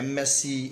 MSc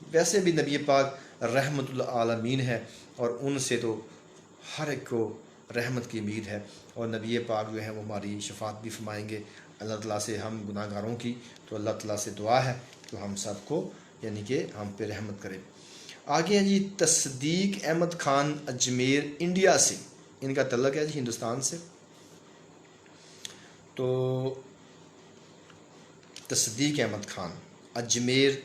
वैसे भी नबी पाक रहमतुल आलमीन है और उनसे तो हर एक को रहमत की उम्मीद है। और नबी पाक जो है वो हमारी शफात भी फरमाएंगे अल्लाह ताला से, हम गुनाहगारों की। तो अल्लाह ताला से दुआ है कि हम सबको यानी कि हम पे रहमत करें। आगे हैं जी तस्दीक अहमद ख़ान अजमेर इंडिया से, इनका तल्लक है जी हिंदुस्तान से। तो तस्दीक अहमद ख़ान अजमेर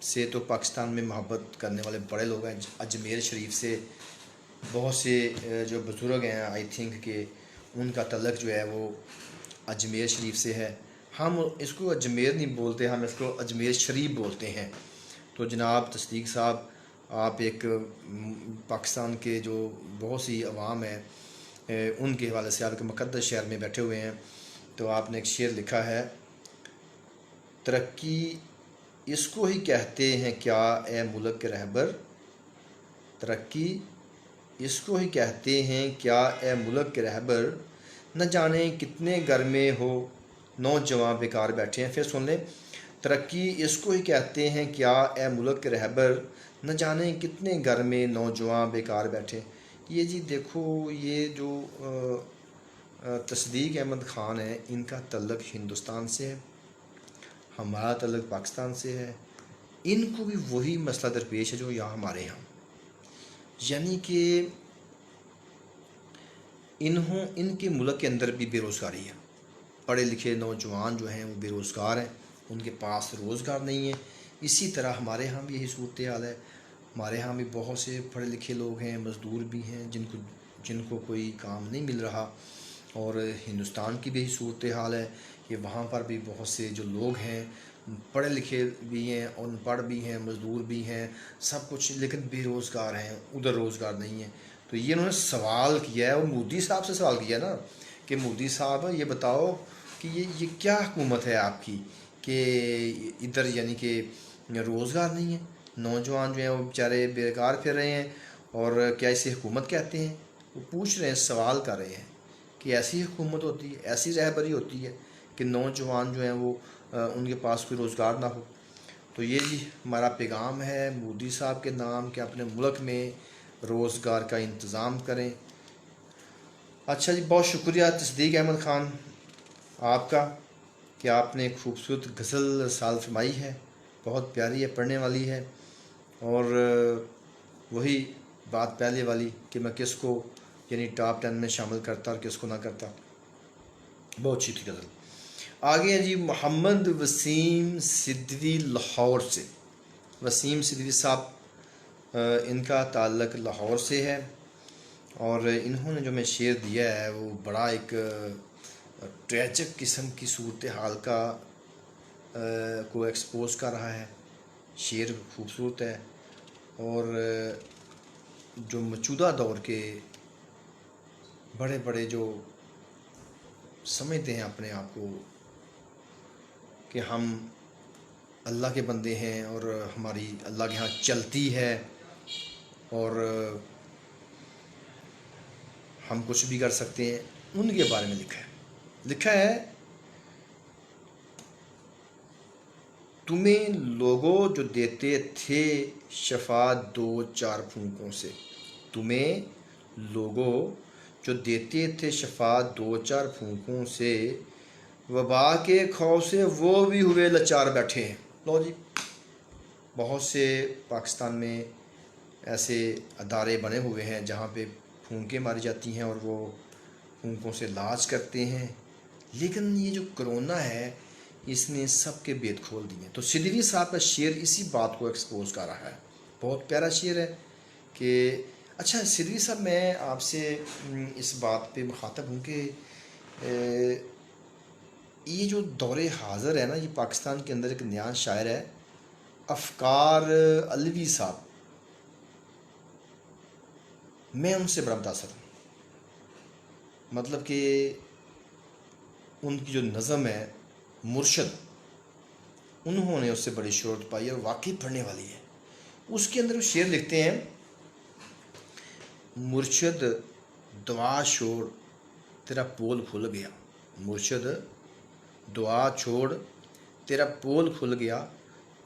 से तो पाकिस्तान में मोहब्बत करने वाले बड़े लोग हैं। अजमेर शरीफ से बहुत से जो बुज़ुर्ग हैं आई थिंक कि उनका तल्लक जो है वो अजमेर शरीफ से है। हम इसको अजमेर नहीं बोलते, हम इसको अजमेर शरीफ बोलते हैं। तो जनाब तस्दीक साहब, आप एक पाकिस्तान के जो बहुत सी अवाम है उनके हवाले से आपके मुक़द्दस शहर में बैठे हुए हैं। तो आपने एक शेर लिखा है, तरक्की इसको ही कहते हैं क्या ए मुल्क के रहबर, तरक्की इसको ही कहते हैं क्या ए मुल्क के रहबर, न जाने कितने घर में हो नौजवान बेकार बैठे हैं। फिर सुन लें, तरक्की इसको ही कहते हैं क्या ए मुल्क के रहबर, न जाने कितने घर में नौजवान बेकार बैठे। ये जी देखो, ये जो तस्दीक अहमद ख़ान है इनका तल्लक हिंदुस्तान से है, हमारा तल्लक पाकिस्तान से है। इनको भी वही मसला दरपेश है जो यहाँ हमारे यहाँ, यानी कि इनके मुल्क के अंदर भी बेरोज़गारी है। पढ़े लिखे नौजवान जो हैं वो बेरोज़गार हैं, उनके पास रोज़गार नहीं है। इसी तरह हमारे यहाँ भी यही सूरत हाल है। हमारे यहाँ भी बहुत से पढ़े लिखे लोग हैं, मज़दूर भी हैं, जिनको कोई काम नहीं मिल रहा। और हिंदुस्तान की भी यही सूरत हाल है कि वहाँ पर भी बहुत से जो लोग हैं पढ़े लिखे भी हैं, अनपढ़ भी हैं, मज़दूर भी हैं, सब कुछ, लेकिन बेरोज़गार हैं, उधर रोज़गार नहीं है। तो ये उन्होंने सवाल किया है, और मोदी साहब से सवाल किया ना कि मोदी साहब ये बताओ कि ये क्या हुकूमत है आपकी कि इधर यानी कि रोज़गार नहीं है, नौजवान जो हैं वो बेचारे बेकार फिर रहे हैं, और क्या इसे हुकूमत कहते हैं? वो पूछ रहे हैं, सवाल कर रहे हैं कि ऐसी हुकूमत होती है, ऐसी रहबरी होती है कि नौजवान जो हैं वो उनके पास कोई रोज़गार ना हो। तो ये जी हमारा पैगाम है मोदी साहब के नाम कि अपने मुल्क में रोज़गार का इंतज़ाम करें। अच्छा जी, बहुत शुक्रिया तस्दीक अहमद ख़ान आपका कि आपने खूबसूरत गज़ल साल फरमाई है, बहुत प्यारी है, पढ़ने वाली है। और वही बात पहले वाली कि मैं किसको यानी टॉप 10 में शामिल करता और किसको ना करता, बहुत अच्छी थी गज़ल। आगे है जी मोहम्मद वसीम सिद्दवी लाहौर से। वसीम सिद्दवी साहब इनका ताल्लुक़ लाहौर से है, और इन्होंने जो मैं शेर दिया है वो बड़ा एक ट्रेजिक किस्म की सूरत हाल का को एक्सपोज कर रहा है। शेर खूबसूरत है, और जो मौजूदा दौर के बड़े बड़े जो समझते हैं अपने आप को कि हम अल्लाह के बंदे हैं और हमारी अल्लाह के यहाँ चलती है और हम कुछ भी कर सकते हैं, उनके बारे में लिखा है तुम्हें लोगों जो देते थे शफा दो चार फूंकों से, तुम्हें लोगों जो देते थे शफा दो चार फूंकों से, वबा के खौफ से वो भी हुए लाचार बैठे हैं। लो जी, बहुत से पाकिस्तान में ऐसे अदारे बने हुए हैं जहाँ पे फूंकें मारी जाती हैं और वो फूंकों से इलाज करते हैं, लेकिन ये जो कोरोना है इसने सबके भेद खोल दिए। तो सिद्दीकी साहब का शेर इसी बात को एक्सपोज कर रहा है, बहुत प्यारा शेर है कि अच्छा सिद्दीकी साहब, मैं आपसे इस बात पे मुखातब हूँ कि ये जो दौरे हाज़िर है ना, ये पाकिस्तान के अंदर एक नया शायर है अफ़कार अलवी साहब, मैं उनसे बड़ा मुतासर हूँ। मतलब कि उनकी जो नज़म है मुर्शद, उन्होंने उससे बड़ी शोहरत पाई और वाकई पढ़ने वाली है। उसके अंदर वो शेर लिखते हैं, मुर्शद दुआ छोड़ तेरा पोल खुल गया, मुर्शद दुआ छोड़ तेरा पोल खुल गया,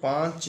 5